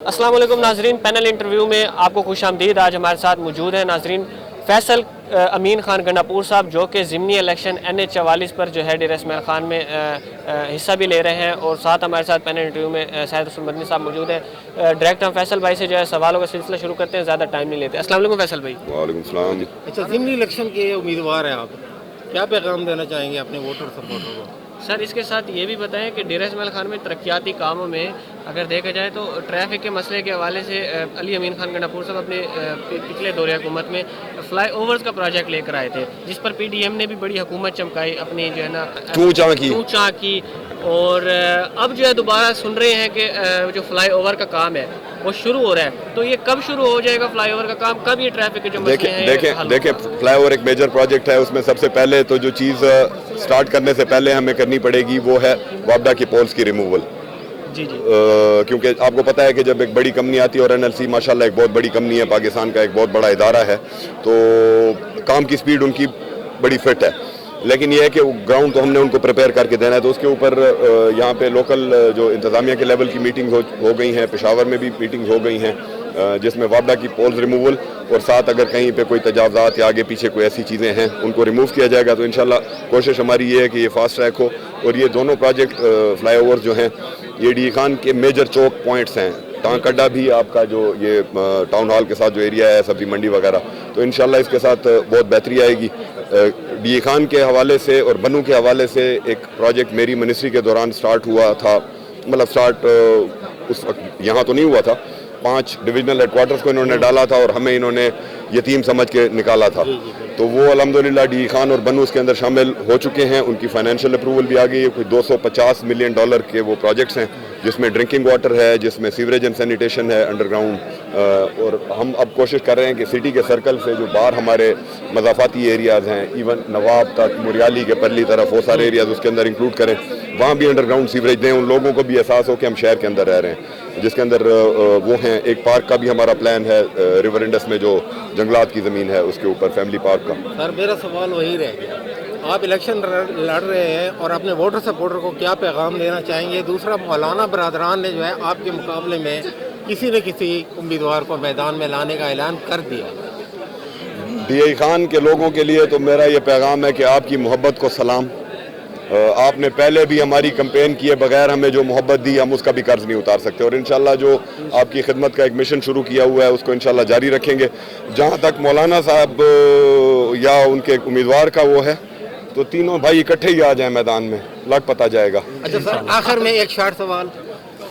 अस्सलाम वालेकुम नाजरीन, पैनल इंटरव्यू में आपको खुश आमदीद। आज हमारे साथ मौजूद हैं नाजरीन फैसल अमीन खान गंडापुर साहब, जो कि ज़िमनी इलेक्शन NH44 पर जो है डेरा इस्माइल खान में हिस्सा भी ले रहे हैं। और साथ हमारे साथ पैनल इंटरव्यू में सैयद हुसैन मदनी साहब मौजूद हैं। डायरेक्ट हम फैसल भाई से जो है सवालों का सिलसिला शुरू करते हैं, ज़्यादा टाइम नहीं लेते। अस्सलाम वालेकुम फैसल भाई। वालेकुम सलाम। अच्छा, ज़िमनी इलेक्शन के उम्मीदवार हैं आप, क्या पैगाम देना चाहेंगे अपने वोटर सपोर्टर को? सर, इसके साथ ये भी बताएं कि डेरा इस्माइल खान में तरक्याती कामों में अगर देखा जाए तो ट्रैफिक के मसले के हवाले से अली अमीन खान गंडापुर साहब अपने पिछले दौरे हुकूमत में फ्लाई ओवर्स का प्रोजेक्ट लेकर आए थे, जिस पर PDM ने भी बड़ी हुकूमत चमकाई अपनी जो है ना टूचा की। और अब जो है दोबारा सुन रहे हैं कि जो फ्लाई ओवर का काम है वो शुरू हो रहा है। तो ये कब शुरू हो जाएगा फ्लाई ओवर का काम, कब ये ट्रैफिक के जो मसले हैं? देखें, फ्लाई ओवर एक मेजर प्रोजेक्ट है। उसमें सबसे पहले तो जो चीज़ स्टार्ट करने से पहले हमें करनी पड़ेगी वो है वापडा की पोल्स की रिमूवल। जी जी। क्योंकि आपको पता है कि जब एक बड़ी कंपनी आती है, और NLC माशाल्लाह एक बहुत बड़ी कंपनी है, पाकिस्तान का एक बहुत बड़ा इदारा है, तो काम की स्पीड उनकी बड़ी फिट है। लेकिन ये है कि ग्राउंड तो हमने उनको प्रिपेयर करके देना है। तो उसके ऊपर यहाँ पे लोकल जो इंतज़ामिया के लेवल की मीटिंग्स हो गई हैं, पेशावर में भी मीटिंग्स हो गई हैं, जिसमें वापडा की पोल्स रिमूवल और साथ अगर कहीं पे कोई तजावज़ात या आगे पीछे कोई ऐसी चीज़ें हैं उनको रिमूव किया जाएगा। तो इंशाल्लाह कोशिश हमारी ये है कि ये फास्ट ट्रैक हो। और ये दोनों प्रोजेक्ट फ्लाई ओवर जो हैं ये डी खान के मेजर चौक पॉइंट्स हैं। टांग कड्डा भी आपका जो ये टाउन हॉल के साथ जो एरिया है, सब्जी मंडी वगैरह, तो इंशाल्लाह इसके साथ बहुत बेहतरी आएगी। डी खान के हवाले से और बनू के हवाले से एक प्रोजेक्ट मेरी मिनिस्ट्री के दौरान स्टार्ट हुआ था, मतलब स्टार्ट उस वक्त यहाँ तो नहीं हुआ था। 5 डिविजनल हेडक्वार्टर्स को इन्होंने डाला था और हमें इन्होंने यतीम समझ के निकाला था। तो वो अल्हम्दुलिल्लाह डी खान और बनू उसके अंदर शामिल हो चुके हैं। उनकी फाइनेंशियल अप्रूवल भी आ गई है। कोई $250 मिलियन के वो प्रोजेक्ट्स हैं, जिसमें ड्रिंकिंग वाटर है, जिसमें सीवरेज एंड सैनिटेशन है अंडरग्राउंड। और हम अब कोशिश कर रहे हैं कि सिटी के सर्कल से जो बाहर हमारे मज़ाफ़ाती एरियाज़ हैं, इवन नवाब तक, मुरियाली के परली तरफ, वो सारे एरियाज़ उसके अंदर इंक्लूड करें, वहाँ भी अंडरग्राउंड सीवरेज दें। उन लोगों को भी एहसास हो कि हम शहर के अंदर रह रहे हैं, जिसके अंदर वो हैं। एक पार्क का भी हमारा प्लान है रिवर इंडस में, जो जंगलात की ज़मीन है उसके ऊपर, फैमिली पार्क का। सर, मेरा सवाल वही रह गया, आप इलेक्शन लड़ रहे हैं और अपने वोटर सपोर्टर को क्या पैगाम देना चाहेंगे? दूसरा, मौलाना बरादरान ने जो है आपके मुकाबले में किसी न किसी उम्मीदवार को मैदान में लाने का ऐलान कर दिया। डी खान के लोगों के लिए तो मेरा ये पैगाम है कि आपकी मोहब्बत को सलाम। आपने पहले भी हमारी कैंपेन किए बगैर हमें जो मोहब्बत दी, हम उसका भी कर्ज नहीं उतार सकते। और इंशाल्लाह जो आपकी खिदमत का एक मिशन शुरू किया हुआ है उसको इंशाल्लाह जारी रखेंगे। जहाँ तक मौलाना साहब या उनके उम्मीदवार का वो है, तो तीनों भाई इकट्ठे ही आ जाएं मैदान में, लग पता जाएगा। अच्छा सर, आखिर में एक शार्ट सवाल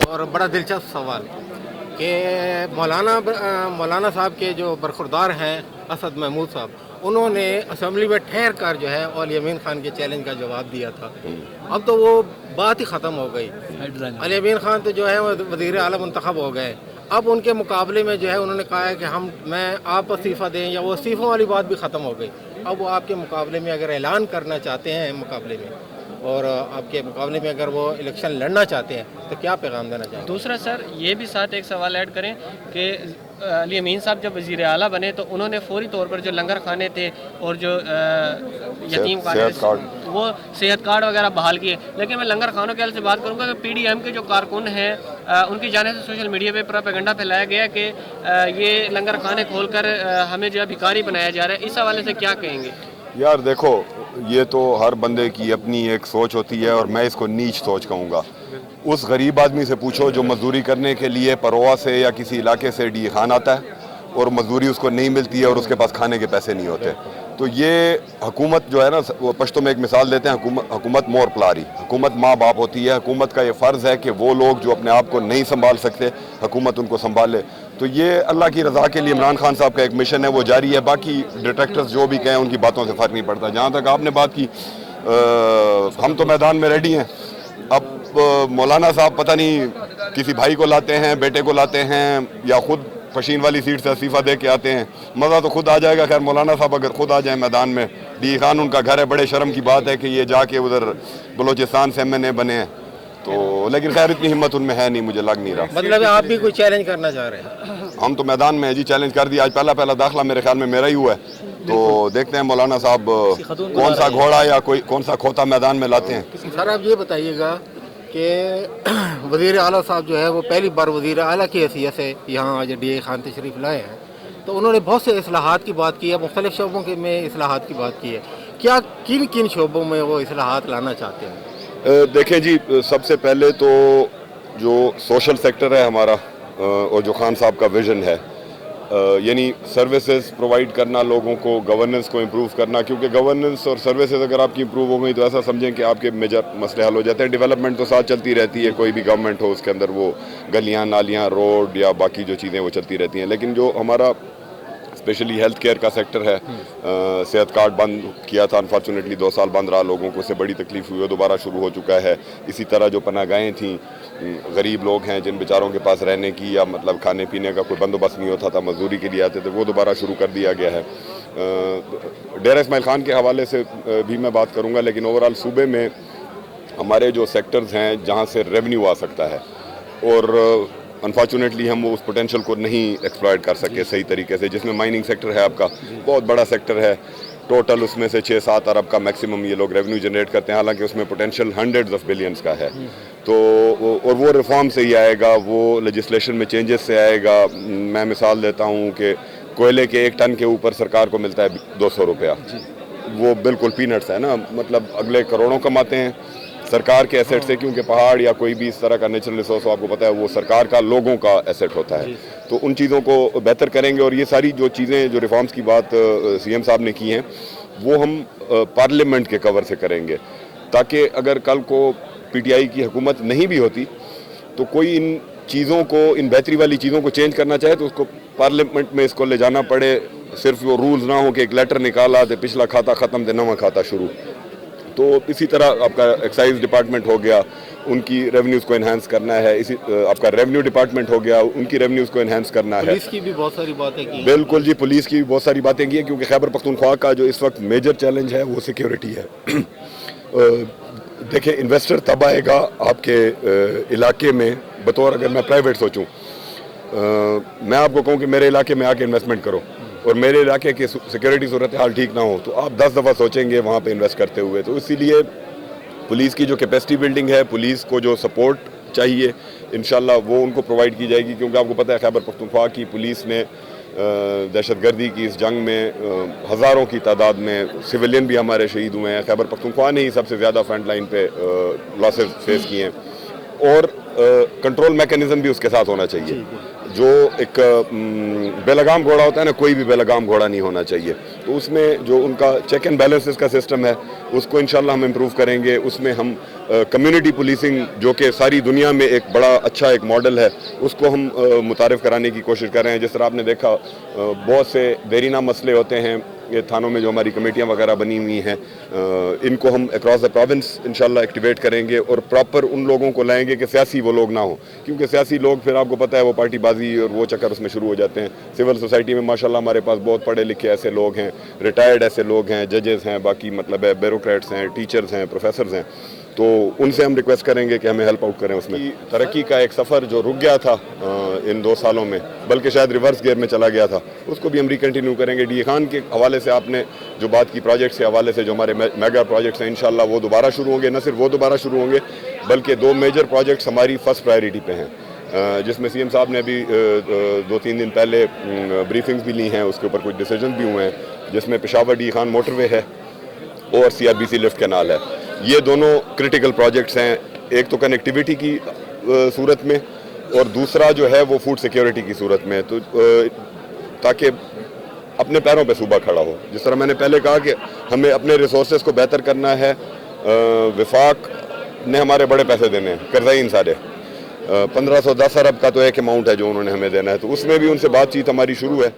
और बड़ा दिलचस्प सवाल कि मौलाना साहब के जो बरखुरदार हैं असद महमूद साहब, उन्होंने असेंबली में ठहर कर जो है अली अमीन खान के चैलेंज का जवाब दिया था। अब तो वो बात ही ख़त्म हो गई। अली अमीन खान तो जो है वो वज़ीर आला मुंतखब हो गए। अब उनके मुकाबले में जो है उन्होंने कहा है कि आप इस्तीफ़ा दें, या वो इस्तीफ़ों वाली बात भी ख़त्म हो गई। अब वो आपके मुकाबले में अगर ऐलान करना चाहते हैं मुकाबले में, और आपके मुकाबले में अगर वो इलेक्शन लड़ना चाहते हैं, तो क्या पैगाम देना चाहेंगे? दूसरा सर, ये भी साथ एक सवाल ऐड करें कि अली अमीन साहब जब वज़ीर आला बने तो उन्होंने फौरी तौर पर जो लंगर खाने थे और जो यतीम खाने, वो सेहत कार्ड वगैरह बहाल किए। लेकिन मैं लंगर खानों के हल से बात करूँगा कि PDM के जो कारकुन हैं, उनकी जाने से सोशल मीडिया पे प्रोपेगेंडा फैलाया गया कि ये लंगर खाने खोलकर हमें जो है भिखारी बनाया जा रहा है। इस हवाले से क्या कहेंगे? यार देखो, ये तो हर बंदे की अपनी एक सोच होती है, और मैं इसको नीच सोच कहूँगा। उस गरीब आदमी से पूछो जो मजदूरी करने के लिए परोआ से या किसी इलाके से डी खान आता है और मजदूरी उसको नहीं मिलती है और उसके पास खाने के पैसे नहीं होते। तो ये हुकूमत जो है ना, वो पश्तो में एक मिसाल देते हैं, हुकूमत मोर पलारी, हुकूमत माँ बाप होती है। हुकूमत का ये फ़र्ज़ है कि वो लोग जो अपने आप को नहीं संभाल सकते, हुकूमत उनको संभाले। तो ये अल्लाह की रज़ा के लिए इमरान खान साहब का एक मिशन है, वो जारी है। बाकी डिट्रैक्टर्स जो भी कहें उनकी बातों से फ़र्क नहीं पड़ता। जहाँ तक आपने बात की, हम तो मैदान में रेडी हैं। अब मौलाना साहब पता नहीं किसी भाई को लाते हैं, बेटे को लाते हैं, या खुद फशीन वाली सीट से इस्तीफ़ा दे के आते हैं, मज़ा तो खुद आ जाएगा। खैर, मौलाना साहब अगर खुद आ जाए मैदान में, डी खान उनका घर है, बड़े शर्म की बात है कि ये जाके उधर बलोचिस्तान से MNA बने हैं। तो लेकिन खैर इतनी हिम्मत उनमें है नहीं, मुझे लग नहीं रहा। मतलब आप भी कोई चैलेंज करना चाह रहे हैं? हम तो मैदान में जी चैलेंज कर दिया। आज पहला दाखिला मेरे ख्याल में मेरा ही हुआ है। तो देखते हैं मौलाना साहब कौन सा घोड़ा या कौन सा खोता मैदान में लाते हैं। सर, आप ये बताइएगा کہ وزیر اعلیٰ صاحب جو ہے وہ پہلی بار وزیر اعلیٰ کی حیثیت سے یہاں آج ڈی اے خان تشریف لائے ہیں، تو انہوں نے بہت سے اصلاحات کی بات کی ہے، مختلف شعبوں میں اصلاحات کی بات کی ہے. کیا کن شعبوں میں وہ اصلاحات لانا چاہتے ہیں؟ دیکھیں جی، سب سے پہلے تو جو سوشل سیکٹر ہے ہمارا اور جو خان صاحب کا ویژن ہے، یعنی سروسز پرووائڈ کرنا لوگوں کو، گورننس کو امپروو کرنا، کیونکہ گورننس اور سروسز اگر آپ کی امپروو ہو گئی تو ایسا سمجھیں کہ آپ کے میجر مسئلے حل ہو جاتے ہیں. ڈیولپمنٹ تو ساتھ چلتی رہتی ہے، کوئی بھی گورنمنٹ ہو اس کے اندر وہ گلیاں نالیاں روڈ یا باقی جو چیزیں وہ چلتی رہتی ہیں. لیکن جو ہمارا اسپیشلی ہیلتھ کیئر کا سیکٹر ہے، صحت کارڈ بند کیا تھا انفارچونیٹلی 2 سال بند رہا، لوگوں کو اس سے بڑی تکلیف ہوئی، وہ دوبارہ شروع ہو چکا ہے. اسی طرح جو پناہ گاہیں تھیں، غریب لوگ ہیں جن بیچاروں کے پاس رہنے کی یا مطلب کھانے پینے کا کوئی بندوبست نہیں ہوتا تھا، مزدوری کے لیے آتے تھے، وہ دوبارہ شروع کر دیا گیا ہے. ڈیرہ اسماعیل خان کے حوالے سے بھی میں بات کروں گا، لیکن اوورآل صوبے میں ہمارے جو سیکٹرز ہیں جہاں سے ریونیو آ سکتا ہے، اور انفارچونیٹلی ہم اس پوٹینشیل کو نہیں ایکسپلائٹ کر سکے صحیح طریقے سے، جس میں مائننگ سیکٹر ہے آپ کا، بہت بڑا سیکٹر ہے. ٹوٹل اس میں سے 6-7 ارب کا میکسیمم یہ لوگ ریونیو جنریٹ کرتے ہیں، حالانکہ اس میں پوٹینشیل ہنڈریڈز آف بلینز کا ہے. تو اور وہ ریفارم سے ہی آئے گا، وہ لیجسلیشن میں چینجز سے آئے گا. میں مثال دیتا ہوں کہ کوئلے کے 1 ٹن کے اوپر سرکار کو ملتا ہے 200 روپیہ. وہ بالکل پینٹس ہے نا، مطلب اگلے کروڑوں کماتے ہیں سرکار کے ایسٹ سے، کیونکہ پہاڑ یا کوئی بھی اس طرح کا نیچرل ریسورس ہو، آپ کو پتہ ہے وہ سرکار کا، لوگوں کا ایسٹ ہوتا ہے. تو ان چیزوں کو بہتر کریں گے. اور یہ ساری جو چیزیں جو ریفارمز کی بات سی ایم صاحب نے کی ہیں، وہ ہم پارلیمنٹ کے کور سے کریں گے، تاکہ اگر کل کو پی ٹی آئی کی حکومت نہیں بھی ہوتی تو کوئی ان چیزوں کو، ان بہتری والی چیزوں کو چینج کرنا چاہے تو اس کو پارلیمنٹ میں اس کو لے جانا پڑے. صرف وہ رولز نہ ہوں کہ ایک لیٹر نکالا تو پچھلا کھاتا ختم تو نواں کھاتا شروع. تو اسی طرح آپ کا ایکسائز ڈپارٹمنٹ ہو گیا، ان کی ریونیوز کو انہانس کرنا ہے. اسی آپ کا ریونیو ڈپارٹمنٹ ہو گیا، ان کی ریونیوز کو انہانس کرنا ہے. پولیس کی بھی بہت ساری باتیں کی. بالکل جی، پولیس کی بھی بہت ساری باتیں کی ہیں، کیونکہ خیبر پختونخوا کا جو اس وقت میجر چیلنج ہے وہ سیکیورٹی ہے. دیکھیں، انویسٹر تب آئے گا آپ کے علاقے میں، بطور اگر میں پرائیویٹ سوچوں، میں آپ کو کہوں کہ میرے علاقے میں آ کے انویسٹمنٹ کرو اور میرے علاقے کی سیکیورٹی صورتحال ٹھیک نہ ہو، تو آپ 10 دفعہ سوچیں گے وہاں پہ انویسٹ کرتے ہوئے. تو اسی لیے پولیس کی جو کیپیسٹی بلڈنگ ہے، پولیس کو جو سپورٹ چاہیے انشاءاللہ وہ ان کو پرووائڈ کی جائے گی. کیونکہ آپ کو پتہ ہے خیبر پختونخوا کی پولیس نے دہشت گردی کی اس جنگ میں ہزاروں کی تعداد میں سویلین بھی ہمارے شہید ہوئے ہیں. خیبر پختونخوا نے ہی سب سے زیادہ فرنٹ لائن پہ لاسز فیس کیے ہیں. اور کنٹرول میکینزم بھی اس کے ساتھ ہونا چاہیے. جو ایک بے لگام گھوڑا ہوتا ہے نا، کوئی بھی بے لگام گھوڑا نہیں ہونا چاہیے. تو اس میں جو ان کا چیک اینڈ بیلنسز کا سسٹم ہے اس کو انشاءاللہ ہم امپروو کریں گے. اس میں ہم کمیونٹی پولیسنگ، جو کہ ساری دنیا میں ایک بڑا اچھا ایک ماڈل ہے، اس کو ہم متعارف کرانے کی کوشش کر رہے ہیں. جس طرح آپ نے دیکھا بہت سے دیرینہ مسئلے ہوتے ہیں یہ تھانوں میں، جو ہماری کمیٹیاں وغیرہ بنی ہوئی ہیں، ان کو ہم اکراس دا پروونس انشاءاللہ ایکٹیویٹ کریں گے اور پراپر ان لوگوں کو لائیں گے کہ سیاسی وہ لوگ نہ ہوں. کیونکہ سیاسی لوگ پھر آپ کو پتہ ہے وہ پارٹی بازی اور وہ چکر اس میں شروع ہو جاتے ہیں. سول سوسائٹی میں ماشاءاللہ ہمارے پاس بہت پڑھے لکھے ایسے لوگ ہیں، ریٹائرڈ ایسے لوگ ہیں، ججز ہیں، باقی مطلب ہے بیوروکریٹس ہیں، ٹیچرز ہیں، پروفیسرز ہیں. تو ان سے ہم ریکویسٹ کریں گے کہ ہمیں ہیلپ آؤٹ کریں. اس میں ترقی کا ایک سفر جو رک گیا تھا ان 2 سالوں میں، بلکہ شاید ریورس گیئر میں چلا گیا تھا، اس کو بھی ہم ریکنٹینیو کریں گے. ڈی اے خان کے حوالے سے آپ نے جو بات کی، پروجیکٹس کے حوالے سے جو ہمارے میگا پروجیکٹس ہیں انشاءاللہ وہ دوبارہ شروع ہوں گے. نہ صرف وہ دوبارہ شروع ہوں گے بلکہ 2 میجر پروجیکٹس ہماری فرسٹ پرائیورٹی پہ ہیں، جس میں سی ایم صاحب نے ابھی 2-3 دن پہلے بریفنگز بھی لی ہیں، اس کے اوپر کچھ ڈیسیجن بھی ہوئے ہیں، جس میں Peshawar D Khan motorway ہے اور C R B C lift canal ہے. یہ دونوں کرٹیکل پروجیکٹس ہیں، ایک تو کنیکٹیویٹی کی صورت میں اور دوسرا جو ہے وہ فوڈ سیکیورٹی کی صورت میں، تو تاکہ اپنے پیروں پہ صوبہ کھڑا ہو. جس طرح میں نے پہلے کہا کہ ہمیں اپنے ریسورسز کو بہتر کرنا ہے. وفاق نے ہمارے بڑے پیسے دینے ہیں، قرضائین سارے 1510 ارب کا تو ایک اماؤنٹ ہے جو انہوں نے ہمیں دینا ہے، تو اس میں بھی ان سے بات چیت ہماری شروع ہے.